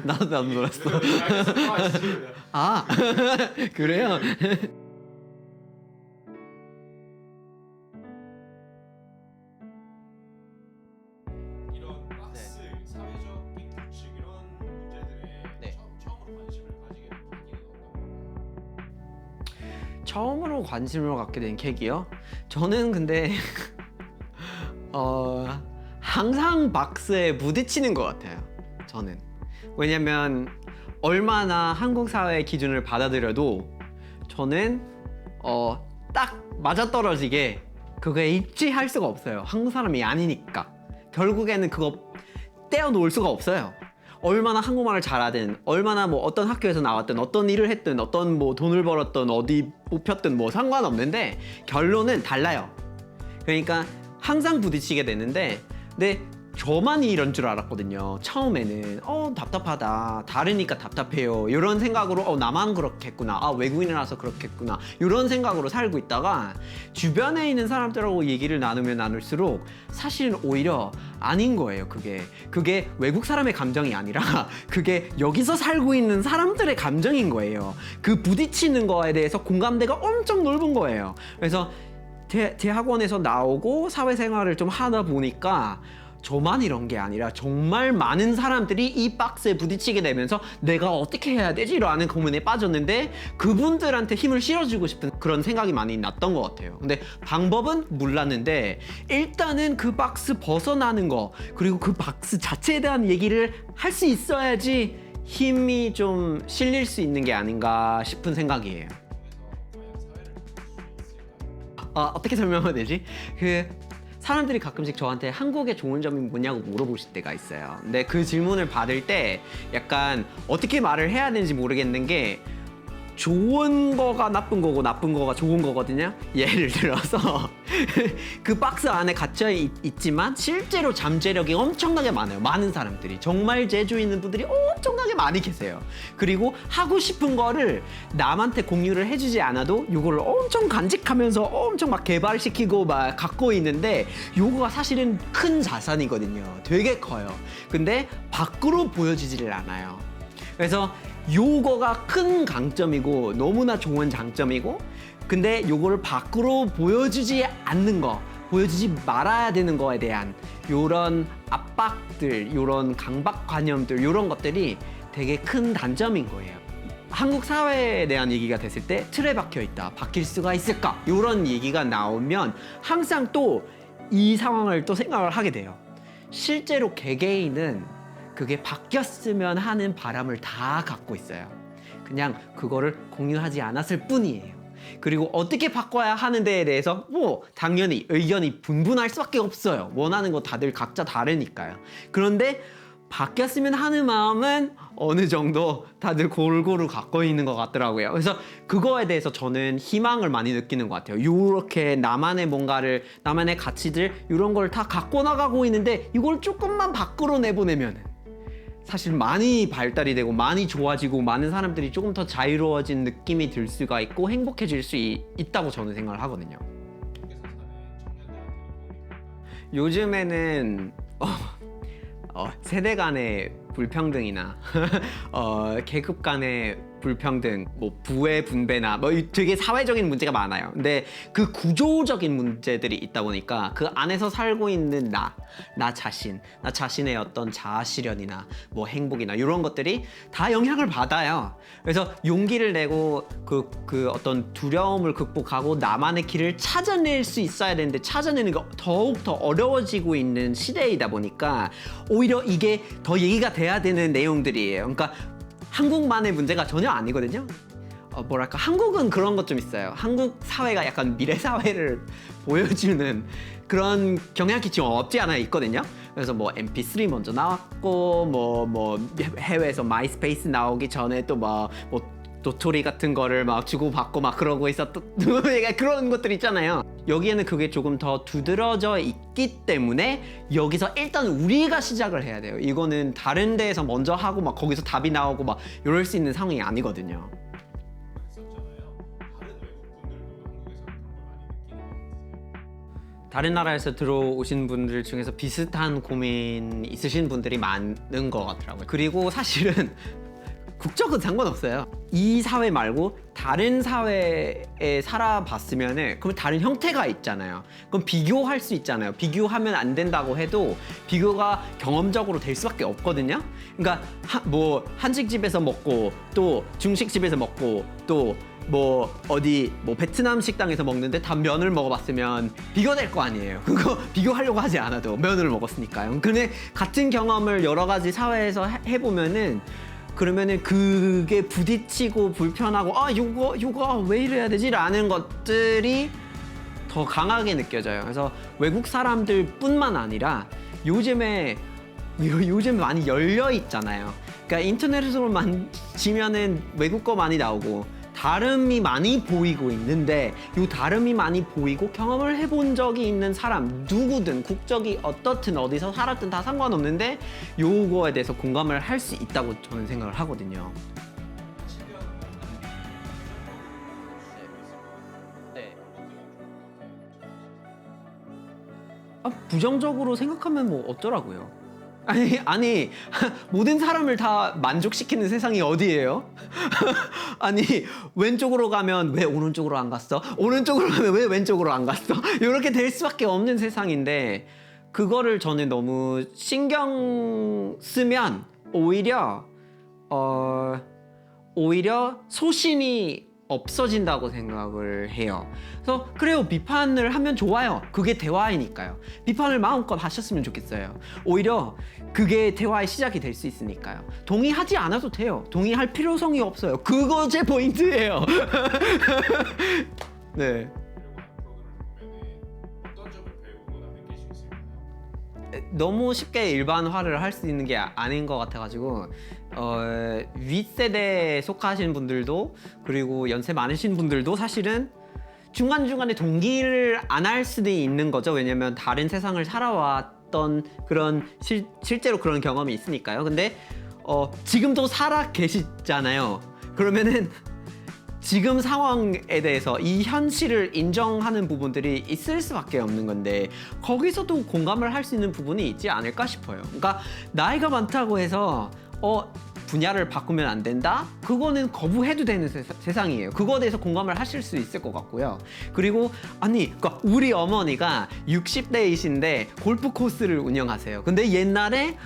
나도 놀랐어. 알겠습니다. 아 그래요? 이런 박스, 사회적인 규칙 이런 문제들에 네. 처음으로 관심을 가지게 된 계기는 어떤 건가요? 처음으로 관심을 갖게 된 계기요? 저는 근데 항상 박스에 부딪히는 것 같아요. 저는 왜냐면 얼마나 한국 사회의 기준을 받아들여도 저는 딱 맞아떨어지게 그거에 입지할 수가 없어요. 한국 사람이 아니니까 결국에는 그거 떼어놓을 수가 없어요. 얼마나 한국말을 잘하든 얼마나 뭐 어떤 학교에서 나왔든 어떤 일을 했든 어떤 뭐 돈을 벌었든 어디 뽑혔든 뭐 상관없는데 결론은 달라요. 그러니까 항상 부딪히게 되는데 근데 저만이 이런 줄 알았거든요. 처음에는 답답하다, 다르니까 답답해요 이런 생각으로 나만 그렇겠구나, 외국인이라서 그렇겠구나 이런 생각으로 살고 있다가 주변에 있는 사람들하고 얘기를 나누면 나눌수록 사실은 오히려 아닌 거예요. 그게 외국 사람의 감정이 아니라 그게 여기서 살고 있는 사람들의 감정인 거예요. 그 부딪히는 거에 대해서 공감대가 엄청 넓은 거예요. 그래서 대학원에서 나오고 사회생활을 좀 하다 보니까 저만 이런 게 아니라 정말 많은 사람들이 이 박스에 부딪히게 되면서 내가 어떻게 해야 되지라는 고민에 빠졌는데 그분들한테 힘을 실어주고 싶은 그런 생각이 많이 났던 것 같아요. 근데 방법은 몰랐는데 일단은 그 박스 벗어나는 거 그리고 그 박스 자체에 대한 얘기를 할 수 있어야지 힘이 좀 실릴 수 있는 게 아닌가 싶은 생각이에요. 그래서 과연 사회를 바꿀 수 있을까요? 어떻게 설명하면 되지? 사람들이 가끔씩 저한테 한국의 좋은 점이 뭐냐고 물어보실 때가 있어요. 근데 그 질문을 받을 때 약간 어떻게 말을 해야 되는지 모르겠는 게 좋은 거가 나쁜 거고 나쁜 거가 좋은 거거든요. 예를 들어서 그 박스 안에 갇혀 있지만 실제로 잠재력이 엄청나게 많아요. 많은 사람들이 정말 재주 있는 분들이 엄청나게 많이 계세요. 그리고 하고 싶은 거를 남한테 공유를 해주지 않아도 이거를 엄청 간직하면서 엄청 막 개발시키고 막 갖고 있는데 요거가 사실은 큰 자산이거든요. 되게 커요. 근데 밖으로 보여지지를 않아요. 그래서 요거가 큰 강점이고 너무나 좋은 장점이고 근데 요거를 밖으로 보여주지 않는 거 보여주지 말아야 되는 거에 대한 요런 압박들 요런 강박관념들 요런 것들이 되게 큰 단점인 거예요. 한국 사회에 대한 얘기가 됐을 때 틀에 박혀 있다 바뀔 수가 있을까 요런 얘기가 나오면 항상 또 이 상황을 또 생각을 하게 돼요. 실제로 개개인은 그게 바뀌었으면 하는 바람을 다 갖고 있어요. 그냥 그거를 공유하지 않았을 뿐이에요. 그리고 어떻게 바꿔야 하는 데에 대해서 뭐 당연히 의견이 분분할 수밖에 없어요. 원하는 거 다들 각자 다르니까요. 그런데 바뀌었으면 하는 마음은 어느 정도 다들 골고루 갖고 있는 것 같더라고요. 그래서 그거에 대해서 저는 희망을 많이 느끼는 것 같아요. 이렇게 나만의 뭔가를, 나만의 가치들 이런 걸 다 갖고 나가고 있는데 이걸 조금만 밖으로 내보내면 사실 많이 발달이 되고 많이 좋아지고 많은 사람들이 조금 더 자유로워진 느낌이 들 수가 있고 행복해질 수 있다고 저는 생각을 하거든요. 한국에서 사는 청년들한테 도움이 될까요? 요즘에는 세대 간의 불평등이나 계급 간의 불평등, 뭐 부의 분배나 뭐 되게 사회적인 문제가 많아요. 근데 그 구조적인 문제들이 있다 보니까 그 안에서 살고 있는 나 자신의 어떤 자아 실현이나 뭐 행복이나 이런 것들이 다 영향을 받아요. 그래서 용기를 내고 그 어떤 두려움을 극복하고 나만의 길을 찾아낼 수 있어야 되는데 찾아내는 게 더욱 더 어려워지고 있는 시대이다 보니까 오히려 이게 더 얘기가 돼야 되는 내용들이에요. 그러니까 한국만의 문제가 전혀 아니거든요. 뭐랄까 한국은 그런 것 좀 있어요. 한국 사회가 약간 미래 사회를 보여주는 그런 경향이 좀 없지 않아 있거든요. 그래서 뭐 MP3 먼저 나왔고 뭐 해외에서 마이스페이스 나오기 전에 또 뭐 도토리 같은 거를 막 주고받고 막 그러고 있었던 그런 것들 있잖아요. 여기에는 그게 조금 더 두드러져 있기 때문에 여기서 일단 우리가 시작을 해야 돼요. 이거는 다른 데에서 먼저 하고 막 거기서 답이 나오고 막 이럴 수 있는 상황이 아니거든요. 했었잖아요. 다른 외국 분들도 한국에서 그런 걸 많이 느끼는 것 같아요. 다른 나라에서 들어오신 분들 중에서 비슷한 고민 있으신 분들이 많은 것 같더라고요. 그리고 사실은 국적은 상관없어요. 이 사회 말고 다른 사회에 살아봤으면은 그럼 다른 형태가 있잖아요. 그럼 비교할 수 있잖아요. 비교하면 안 된다고 해도 비교가 경험적으로 될 수밖에 없거든요. 그러니까 뭐 한식집에서 먹고 또 중식집에서 먹고 또 뭐 어디 뭐 베트남 식당에서 먹는데 다 면을 먹어봤으면 비교될 거 아니에요. 그거 비교하려고 하지 않아도 면을 먹었으니까요. 근데 같은 경험을 여러 가지 사회에서 해보면은 그러면은 그게 부딪히고 불편하고 아 요거 왜 이래야 되지? 라는 것들이 더 강하게 느껴져요. 그래서 외국 사람들뿐만 아니라 요즘 많이 열려 있잖아요. 그러니까 인터넷으로만 치면은 외국어 많이 나오고 다름이 많이 보이고 있는데 이 다름이 많이 보이고 경험을 해본 적이 있는 사람 누구든 국적이 어떻든 어디서 살았든 다 상관없는데 요거에 대해서 공감을 할 수 있다고 저는 생각을 하거든요. 네. 부정적으로 생각하면 뭐 어쩌라고요. 아니 모든 사람을 다 만족시키는 세상이 어디예요? 아니 왼쪽으로 가면 왜 오른쪽으로 안 갔어? 오른쪽으로 가면 왜 왼쪽으로 안 갔어? 이렇게 될 수밖에 없는 세상인데 그거를 저는 너무 신경 쓰면 오히려 소신이 없어진다고 생각을 해요. 그래서 그래요, 비판을 하면 좋아요. 그게 대화이니까요. 비판을 마음껏 하셨으면 좋겠어요. 오히려 그게 대화의 시작이 될 수 있으니까요. 동의하지 않아도 돼요. 동의할 필요성이 없어요. 그거 제 포인트예요. 네. 어떤 점을 배우거나 느낄 수 있을까요? 너무 쉽게 일반화를 할 수 있는 게 아닌 것 같아가지고 윗세대에 속하신 분들도 그리고 연세 많으신 분들도 사실은 중간중간에 동기를 안 할 수도 있는 거죠. 왜냐면 다른 세상을 살아왔던 그런 실제로 그런 경험이 있으니까요. 근데 지금도 살아 계시잖아요. 그러면은 지금 상황에 대해서 이 현실을 인정하는 부분들이 있을 수밖에 없는 건데 거기서도 공감을 할 수 있는 부분이 있지 않을까 싶어요. 그러니까 나이가 많다고 해서 분야를 바꾸면 안 된다? 그거는 거부해도 되는 세상이에요. 그거에 대해서 공감을 하실 수 있을 것 같고요. 그리고 그러니까 우리 어머니가 60대이신데 골프 코스를 운영하세요. 근데 옛날에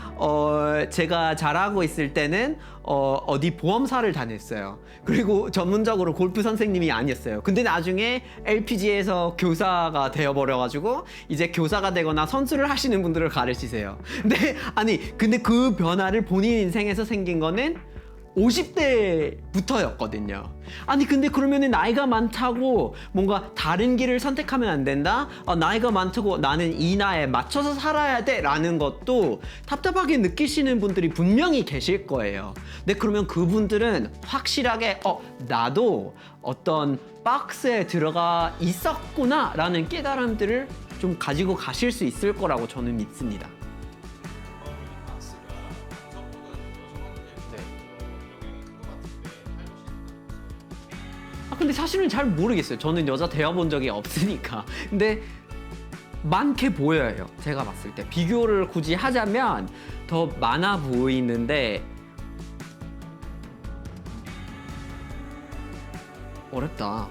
제가 잘하고 있을 때는 어디 보험사를 다녔어요. 그리고 전문적으로 골프 선생님이 아니었어요. 근데 나중에 LPGA에서 교사가 되어버려가지고 이제 교사가 되거나 선수를 하시는 분들을 가르치세요. 근데 그 변화를 본인 인생에서 생긴 거는 50대부터였거든요. 근데 그러면은 나이가 많다고 뭔가 다른 길을 선택하면 안 된다? 나이가 많다고 나는 이 나이에 맞춰서 살아야 돼 라는 것도 답답하게 느끼시는 분들이 분명히 계실 거예요. 근데 그러면 그분들은 확실하게 나도 어떤 박스에 들어가 있었구나 라는 깨달음들을 좀 가지고 가실 수 있을 거라고 저는 믿습니다. 근데 사실은 잘 모르겠어요. 저는 여자 대화본 적이 없으니까. 근데 많게 보여요. 제가 봤을 때 비교를 굳이 하자면 더 많아 보이는데 어렵다.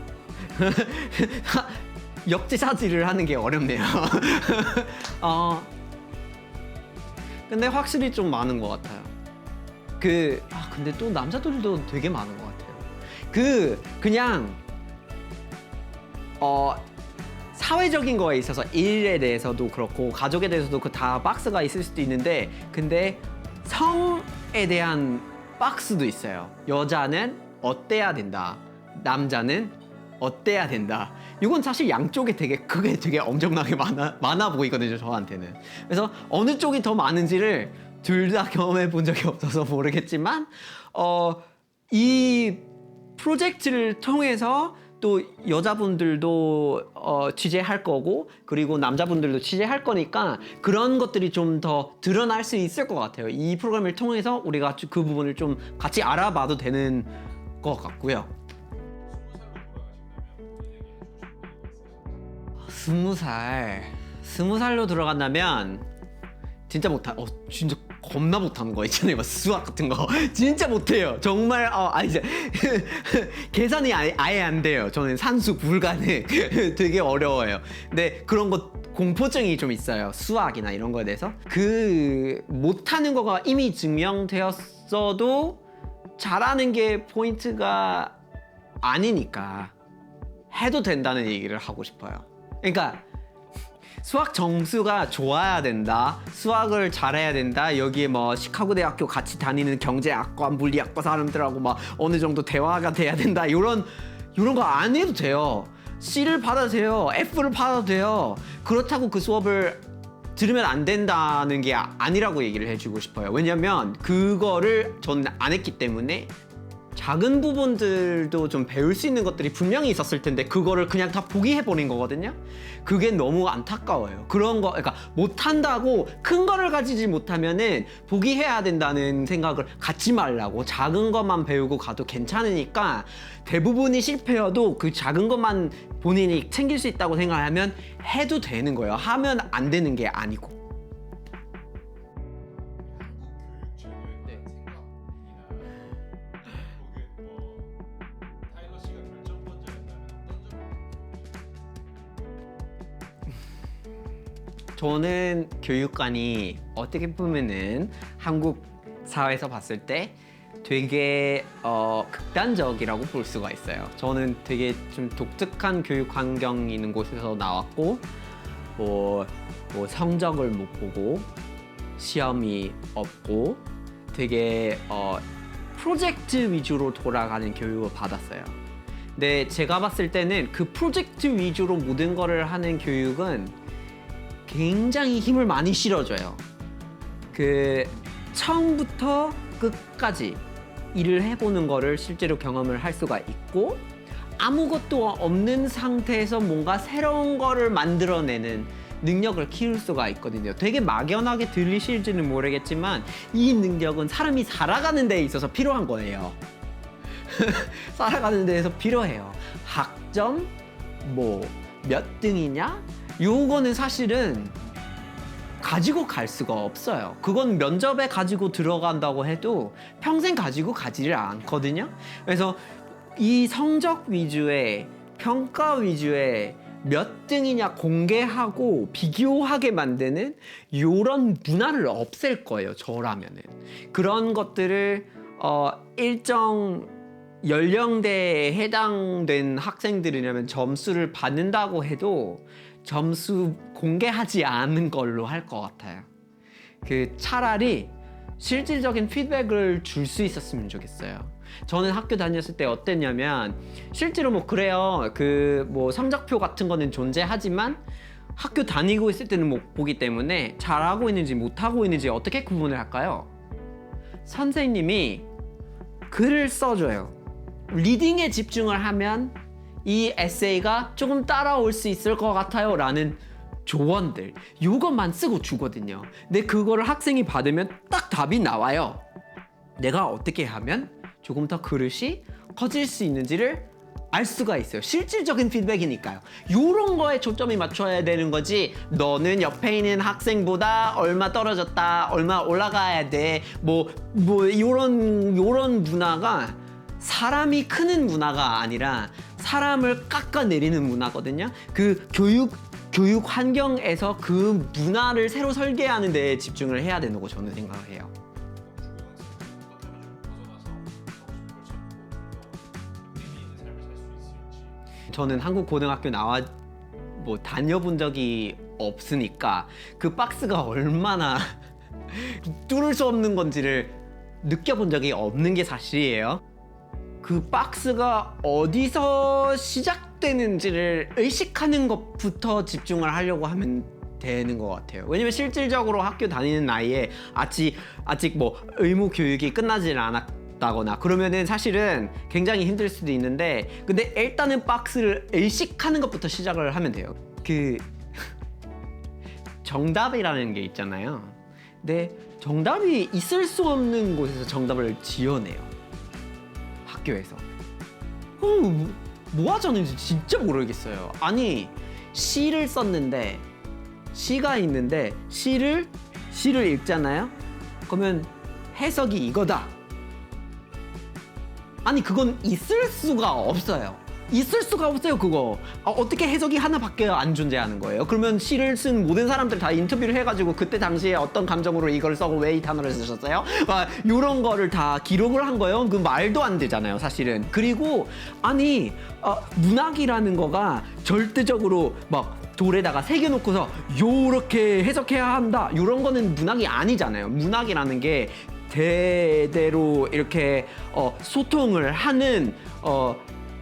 역지사지를 하는 게 어렵네요. 근데 확실히 좀 많은 것 같아요. 근데 또 남자들도 되게 많은 것 같아요. 그냥 사회적인 거에 있어서 일에 대해서도 그렇고 가족에 대해서도 다 박스가 있을 수도 있는데 근데 성에 대한 박스도 있어요. 여자는 어때야 된다. 남자는 어때야 된다. 이건 사실 양쪽에 그게 되게 엄청나게 많아 보이거든요. 저한테는. 그래서 어느 쪽이 더 많은지를 둘 다 경험해 본 적이 없어서 모르겠지만 이 프로젝트를 통해서 또 여자분들도 취재할 거고 그리고 남자분들도 취재할 거니까 그런 것들이 좀 더 드러날 수 있을 것 같아요. 이 프로그램을 통해서 우리가 그 부분을 좀 같이 알아봐도 되는 것 같고요. 20살로 돌아가신다면 20살 20살로 들어간다면 진짜 진짜 겁나 못하는 거 있잖아요. 막 수학 같은 거 진짜 못해요. 정말 이제 계산이 아예 안 돼요. 저는 산수 불가능. 되게 어려워요. 근데 그런 거 공포증이 좀 있어요. 수학이나 이런 거에 대해서 그 못하는 거가 이미 증명되었어도 잘하는 게 포인트가 아니니까 해도 된다는 얘기를 하고 싶어요. 그러니까 수학 점수가 좋아야 된다, 수학을 잘해야 된다, 여기에 뭐 시카고 대학교 같이 다니는 경제학과 물리학과 사람들하고 막 어느 정도 대화가 돼야 된다, 이런 거 안 해도 돼요. C를 받아도 돼요, F를 받아도 돼요. 그렇다고 그 수업을 들으면 안 된다는 게 아니라고 얘기를 해주고 싶어요. 왜냐면 그거를 저는 안 했기 때문에 작은 부분들도 좀 배울 수 있는 것들이 분명히 있었을 텐데 그거를 그냥 다 포기해버린 거거든요. 그게 너무 안타까워요. 그런 거, 그러니까 못한다고 큰 거를 가지지 못하면은 포기해야 된다는 생각을 갖지 말라고. 작은 것만 배우고 가도 괜찮으니까 대부분이 실패여도 그 작은 것만 본인이 챙길 수 있다고 생각하면 해도 되는 거예요. 하면 안 되는 게 아니고. 한국 교육 제도에 대한 생각이나 거기에 타일러 씨가 결정권자였다면 어떤 점을 저는 교육관이 어떻게 보면은 한국 사회에서 봤을 때 되게 극단적이라고 볼 수가 있어요. 저는 되게 좀 독특한 교육 환경이 있는 곳에서 나왔고 뭐 성적을 못 보고 시험이 없고 되게 프로젝트 위주로 돌아가는 교육을 받았어요. 근데 제가 봤을 때는 그 프로젝트 위주로 모든 거를 하는 교육은 굉장히 힘을 많이 실어줘요. 그 처음부터 끝까지 일을 해보는 거를 실제로 경험을 할 수가 있고 아무것도 없는 상태에서 뭔가 새로운 거를 만들어내는 능력을 키울 수가 있거든요. 되게 막연하게 들리실지는 모르겠지만 이 능력은 사람이 살아가는 데 있어서 필요한 거예요. 살아가는 데에서 필요해요. 학점, 몇 등이냐? 요거는 사실은 가지고 갈 수가 없어요. 그건 면접에 가지고 들어간다고 해도 평생 가지고 가지를 않거든요. 그래서 이 성적 위주의 평가 위주의 몇 등이냐 공개하고 비교하게 만드는 이런 문화를 없앨 거예요. 저라면은 그런 것들을 일정 연령대에 해당된 학생들이라면 점수를 받는다고 해도 점수 공개하지 않은 걸로 할 것 같아요. 그 차라리 실질적인 피드백을 줄 수 있었으면 좋겠어요. 저는 학교 다녔을 때 어땠냐면 실제로 그래요. 성적표 같은 거는 존재하지만 학교 다니고 있을 때는 못 보기 때문에 잘하고 있는지 못하고 있는지 어떻게 구분을 할까요? 선생님이 글을 써줘요. 리딩에 집중을 하면 이 에세이가 조금 따라올 수 있을 것 같아요 라는 조언들, 이것만 쓰고 주거든요. 근데 그거를 학생이 받으면 딱 답이 나와요. 내가 어떻게 하면 조금 더 그릇이 커질 수 있는지를 알 수가 있어요. 실질적인 피드백이니까요. 이런 거에 초점이 맞춰야 되는 거지, 너는 옆에 있는 학생보다 얼마 떨어졌다, 얼마 올라가야 돼, 요런 문화가 사람이 크는 문화가 아니라 사람을 깎아내리는 문화거든요. 그 교육 환경에서 그 문화를 새로 설계하는 데 집중을 해야 된다고 저는 생각해요. 저는 한국 고등학교 다녀본 적이 없으니까 그 박스가 얼마나 뚫을 수 없는 건지를 느껴본 적이 없는 게 사실이에요. 그 박스가 어디서 시작되는지를 의식하는 것부터 집중을 하려고 하면 되는 것 같아요. 왜냐면 실질적으로 학교 다니는 나이에 아직 의무 교육이 끝나질 않았다거나 그러면은 사실은 굉장히 힘들 수도 있는데, 근데 일단은 박스를 의식하는 것부터 시작을 하면 돼요. 정답이라는 게 있잖아요. 근데 정답이 있을 수 없는 곳에서 정답을 지어내요. 학교에서. 뭐 하자는지 진짜 모르겠어요. 아니, 시를 썼는데 시가 있는데 시를 읽잖아요. 그러면 해석이 이거다. 아니 그건 있을 수가 없어요. 있을 수가 없어요 그거. 어떻게 해석이 하나밖에 안 존재하는 거예요? 그러면 시를 쓴 모든 사람들 다 인터뷰를 해가지고 그때 당시에 어떤 감정으로 이걸 써고 왜 이 단어를 쓰셨어요? 이런 거를 다 기록을 한 거예요. 그 말도 안 되잖아요 사실은. 그리고 아니 문학이라는 거가 절대적으로 막 돌에다가 새겨놓고서 요렇게 해석해야 한다 이런 거는 문학이 아니잖아요. 문학이라는 게 대대로 이렇게 소통을 하는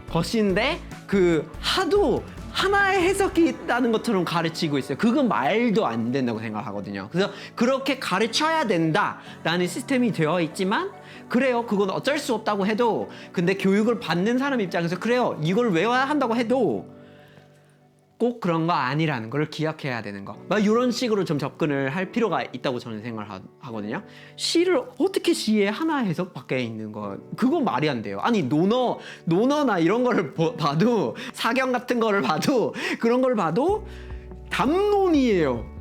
것인데 그 하도 하나의 해석이 있다는 것처럼 가르치고 있어요. 그건 말도 안 된다고 생각하거든요. 그래서 그렇게 가르쳐야 된다라는 시스템이 되어 있지만 그래요. 그건 어쩔 수 없다고 해도 근데 교육을 받는 사람 입장에서 그래요. 이걸 외워야 한다고 해도 꼭 그런 거 아니라는 걸 기억해야 되는 거. 이런 식으로 좀 접근을 할 필요가 있다고 저는 생각을 하거든요. 시를 어떻게 시의 하나 해석밖에 있는 거 그건 말이 안 돼요. 아니 논어나 이런 거를 봐도 사경 같은 거를 봐도 그런 걸 봐도 담론이에요.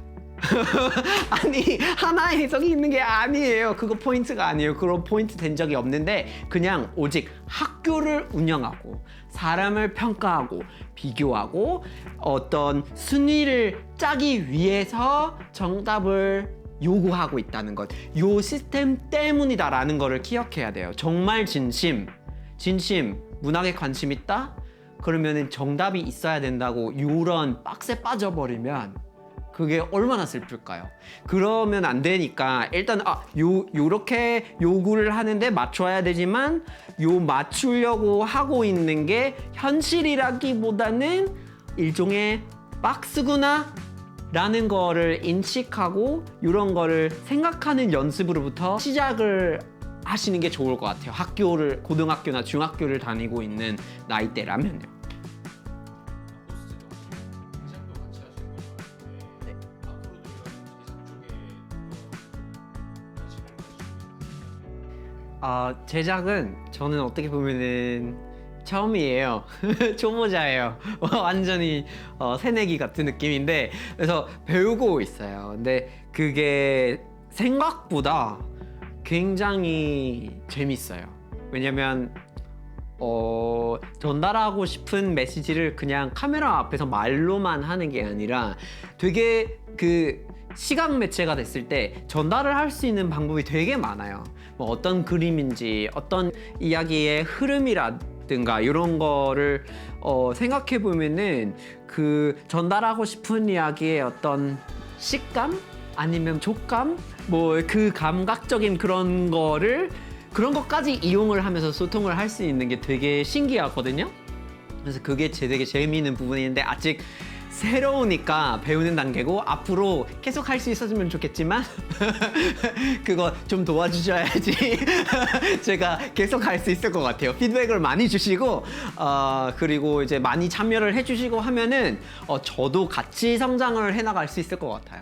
아니 하나의 해석이 있는 게 아니에요. 그거 포인트가 아니에요. 그런 포인트 된 적이 없는데 그냥 오직 학교를 운영하고 사람을 평가하고 비교하고 어떤 순위를 짜기 위해서 정답을 요구하고 있다는 것. 요 시스템 때문이다라는 거를 기억해야 돼요. 정말 진심 문학에 관심 있다? 그러면은 정답이 있어야 된다고 요런 박스에 빠져버리면 그게 얼마나 슬플까요? 그러면 안 되니까 일단 요렇게 요구를 하는데 맞춰야 되지만 요 맞추려고 하고 있는 게 현실이라기보다는 일종의 박스구나 라는 거를 인식하고 이런 거를 생각하는 연습으로부터 시작을 하시는 게 좋을 것 같아요. 고등학교나 중학교를 다니고 있는 나이대라면요. 제작은 저는 어떻게 보면은 처음이에요. 초보자예요. 완전히 새내기 같은 느낌인데 그래서 배우고 있어요. 근데 그게 생각보다 굉장히 재밌어요. 왜냐면 전달하고 싶은 메시지를 그냥 카메라 앞에서 말로만 하는 게 아니라 되게 그 시각 매체가 됐을 때 전달을 할 수 있는 방법이 되게 많아요. 뭐 어떤 그림인지 어떤 이야기의 흐름이라든가 이런 거를 생각해 보면은 그 전달하고 싶은 이야기의 어떤 식감 아니면 촉감 뭐 그 감각적인 그런 것까지 이용을 하면서 소통을 할 수 있는 게 되게 신기하거든요. 그래서 그게 되게 재미있는 부분인데 아직 새로우니까 배우는 단계고 앞으로 계속 할 수 있었으면 좋겠지만 그거 좀 도와주셔야지 제가 계속 할 수 있을 것 같아요. 피드백을 많이 주시고 그리고 이제 많이 참여를 해주시고 하면은 저도 같이 성장을 해나갈 수 있을 것 같아요.